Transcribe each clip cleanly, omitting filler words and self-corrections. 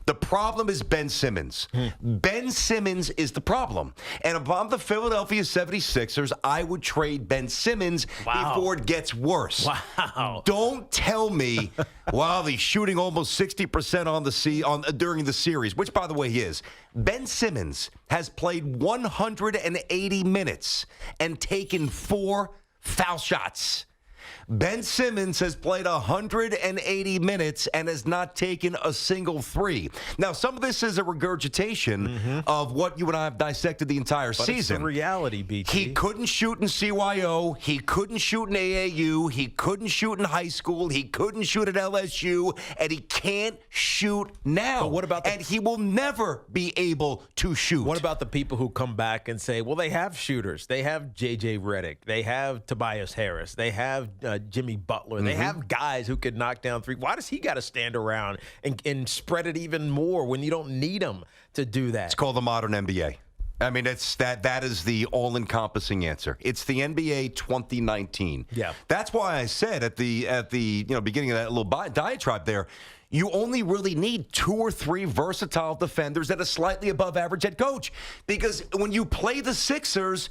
The problem is Ben Simmons. Ben Simmons is the problem. And if I'm the Philadelphia 76ers, I would trade Ben Simmons before it gets worse. Wow. Don't tell me, well, he's shooting almost 60% during the series, which, by the way, he is. Ben Simmons has played 180 minutes and taken 4 foul shots. Ben Simmons has played 180 minutes and has not taken a single three. Now, some of this is a regurgitation of what you and I have dissected the entire season. It's the reality, BT. He couldn't shoot in CYO. He couldn't shoot in AAU. He couldn't shoot in high school. He couldn't shoot at LSU. And he can't shoot now. But what about and he will never be able to shoot. What about the people who come back and say, well, they have shooters. They have J.J. Redick. They have Tobias Harris. They have Jimmy Butler. They have guys who could knock down 3. Why does he got to stand around and spread it even more when you don't need him to do that? It's called the modern NBA. I mean, that is the all-encompassing answer. It's the NBA 2019. Yeah. That's why I said at the beginning of that little diatribe there, you only really need 2 or 3 versatile defenders and a slightly above average head coach. Because when you play the Sixers,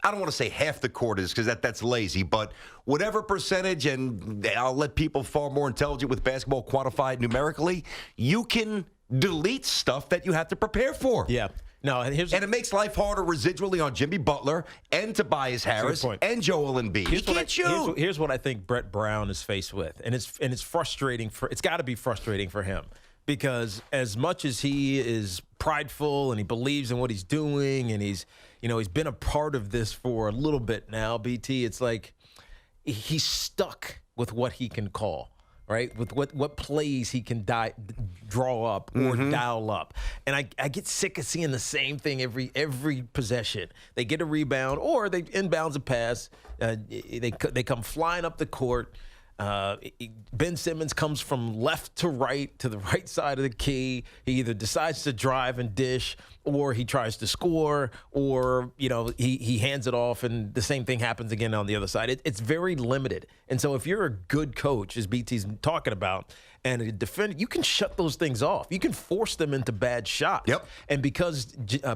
I don't want to say half the court is because that's lazy, but whatever percentage, and I'll let people far more intelligent with basketball quantify it numerically, you can delete stuff that you have to prepare for. Yeah. No, and it makes life harder residually on Jimmy Butler and Tobias Harris and Joel Embiid. He can't shoot. Here's what I think Brett Brown is faced with, and it's frustrating it's got to be frustrating for him. Because as much as he is prideful and he believes in what he's doing and he's been a part of this for a little bit now, BT, it's like he's stuck with what he can call, right? With what plays he can draw up or dial up. And I get sick of seeing the same thing every possession. They get a rebound or they inbounds a pass. They come flying up the court. Ben Simmons comes from left to the right side of the key. He either decides to drive and dish, or he tries to score, or he hands it off, and the same thing happens again on the other side. It's very limited. And so if you're a good coach, as BT's talking about, and a defender, you can shut those things off. You can force them into bad shots. Yep. And because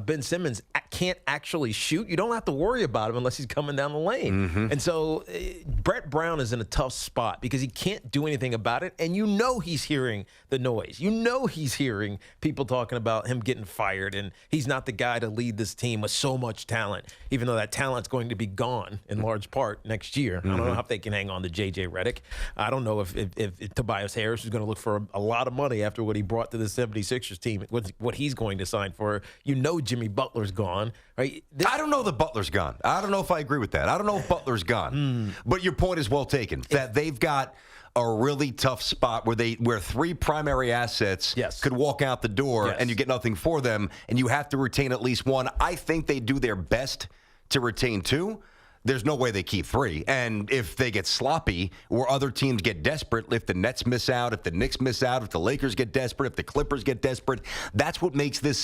Ben Simmons can't actually shoot, you don't have to worry about him unless he's coming down the lane. And so Brett Brown is in a tough spot because he can't do anything about it. And he's hearing the noise. He's hearing people talking about him getting fired, and he's not the guy to lead this team with so much talent, even though that talent's going to be gone in large part next year. I don't know if they can hang on to J.J. Redick. I don't know if Tobias Harris is going to look for a lot of money after what he brought to the 76ers team, what he's going to sign for. Jimmy Butler's gone, right? I don't know that Butler's gone. I don't know if I agree with that. I don't know if Butler's gone. But your point is well taken, that they've got a really tough spot where 3 primary assets could walk out the door and you get nothing for them, and you have to retain at least 1. I think they do their best to retain 2. There's no way they keep 3. And if they get sloppy or other teams get desperate, if the Nets miss out, if the Knicks miss out, if the Lakers get desperate, if the Clippers get desperate, that's what makes this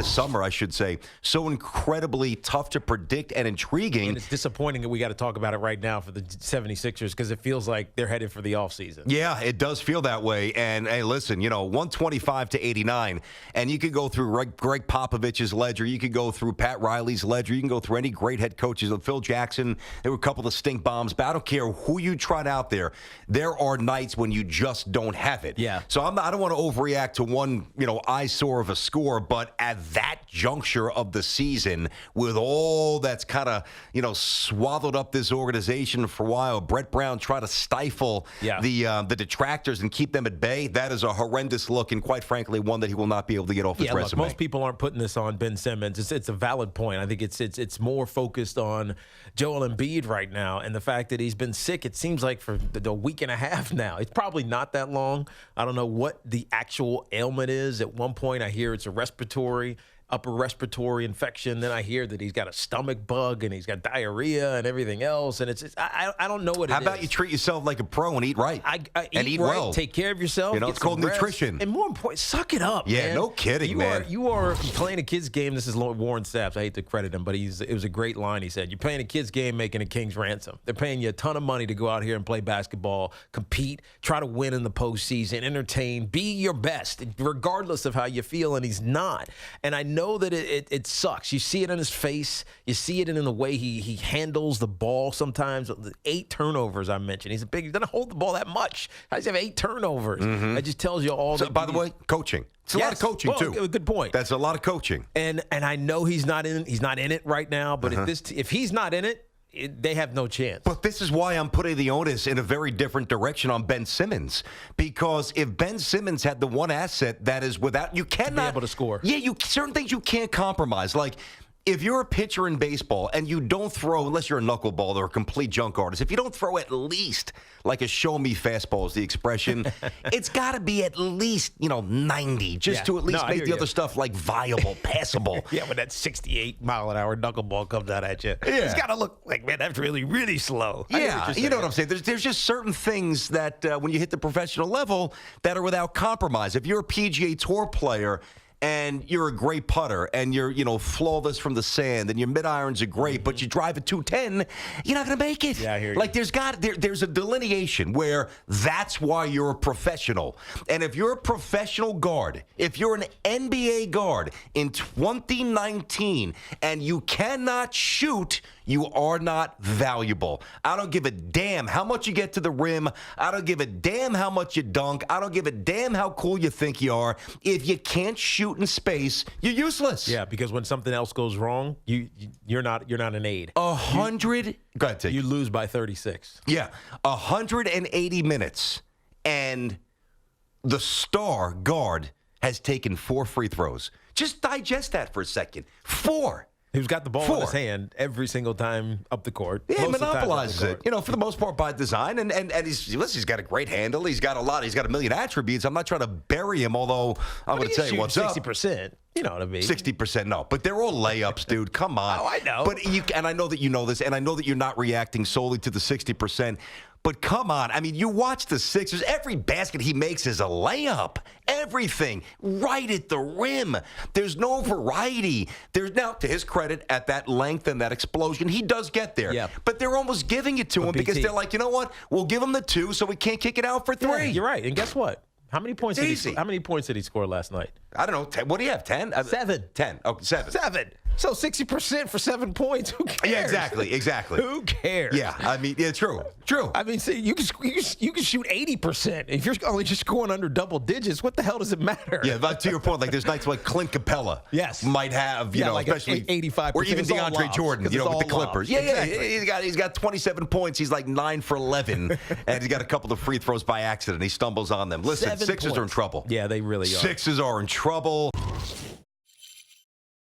summer, I should say, so incredibly tough to predict and intriguing. And it's disappointing that we got to talk about it right now for the 76ers because it feels like they're headed for the offseason. Yeah, it does feel that way. And, hey, listen, 125 to 89, and you could go through Greg Popovich's ledger. You could go through Pat Riley's ledger. You can go through any great head coaches. Phil Jackson. There were a couple of stink bombs, but I don't care who you trot out there. There are nights when you just don't have it. Yeah. So I don't want to overreact to one, eyesore of a score, but at that juncture of the season, with all that's kind of, swaddled up this organization for a while, Brett Brown tried to stifle the detractors and keep them at bay. That is a horrendous look, and quite frankly, one that he will not be able to get off his resume. Look, most people aren't putting this on Ben Simmons. It's a valid point. I think it's more focused on Joel Embiid right now, and the fact that he's been sick, it seems like for a week and a half now. It's probably not that long. I don't know what the actual ailment is. At one point, I hear it's a respiratory. upper respiratory infection. Then I hear that he's got a stomach bug and he's got diarrhea and everything else. And I don't know what it is. How about you treat yourself like a pro and eat right? And eat right, well. Take care of yourself. It's called nutrition. And more important, suck it up, Yeah, man. no kidding, man. You are playing a kid's game. This is Warren Sapp. I hate to credit him, but it was a great line he said. You're playing a kid's game making a king's ransom. They're paying you a ton of money to go out here and play basketball, compete, try to win in the postseason, entertain, be your best, regardless of how you feel, and he's not. And I know that it sucks. You see it in his face. You see it in the way he handles the ball sometimes. The 8 turnovers I mentioned. He doesn't hold the ball that much. How does he have 8 turnovers? That just tells you all. So, by the way, coaching. It's a lot of coaching too. Good point. That's a lot of coaching. And I know he's not in it right now. But if he's not in it, they have no chance. But this is why I'm putting the onus in a very different direction on Ben Simmons. Because if Ben Simmons had the one asset that is you cannot be able to score. Yeah, certain things you can't compromise. Like, if you're a pitcher in baseball and you don't throw, unless you're a knuckleballer or a complete junk artist, if you don't throw at least like a show me fastball is the expression, it's got to be at least, 90 just to at least make the other stuff like viable, passable. Yeah, when that 68-mile-an-hour knuckleball comes out at you, it's got to look like, man, that's really, really slow. Yeah, you know what I'm saying? There's just certain things that when you hit the professional level that are without compromise. If you're a PGA Tour player and you're a great putter, and you're, flawless from the sand, and your mid-irons are great, but you drive a 210, you're not going to make it. Yeah, I hear you. Like, there's a delineation where that's why you're a professional. And if you're a professional guard, if you're an NBA guard in 2019, and you cannot shoot, you are not valuable. I don't give a damn how much you get to the rim. I don't give a damn how much you dunk. I don't give a damn how cool you think you are. If you can't shoot in space, you're useless. Yeah, because when something else goes wrong, you're not an aid. 100. Go ahead, Tiki. You lose by 36. Yeah, 180 minutes, and the star guard has taken 4 free throws. Just digest that for a second. 4. Who's got the ball in his hand every single time up the court. Yeah, he monopolizes it. For the most part by design. And he's got a great handle. He's got a million attributes. I'm not trying to bury him, although I'm going to tell you what's 60%. You know what I mean? 60%, no. But they're all layups, dude. Come on. Oh, I know. But I know that you know this, and I know that you're not reacting solely to the 60%. But come on. I mean, you watch the Sixers. Every basket he makes is a layup. Everything. Right at the rim. There's no variety. Now, to his credit, at that length and that explosion, he does get there. Yeah. But they're almost giving it to him because they're like, you know what? We'll give him the 2 so we can't kick it out for 3. Yeah, you're right. And guess what? How many points did he score last night? I don't know. 10, what do you have? 10? 7. 10. Oh, 7. 7. So 60% for 7 points. Who cares? Yeah, exactly. Who cares? Yeah, I mean, yeah, true. I mean, see, you can shoot 80%. If you're only just scoring under double digits, what the hell does it matter? Yeah, but to your point, like there's nights like Clint Capella, might have, like especially 85%, or even DeAndre Jordan, with the Clippers. Yeah, exactly. He's got 27 points. He's like 9 for 11, and he's got a couple of free throws by accident. He stumbles on them. Listen, Sixers are in trouble. Yeah, they really are. Sixers are in trouble.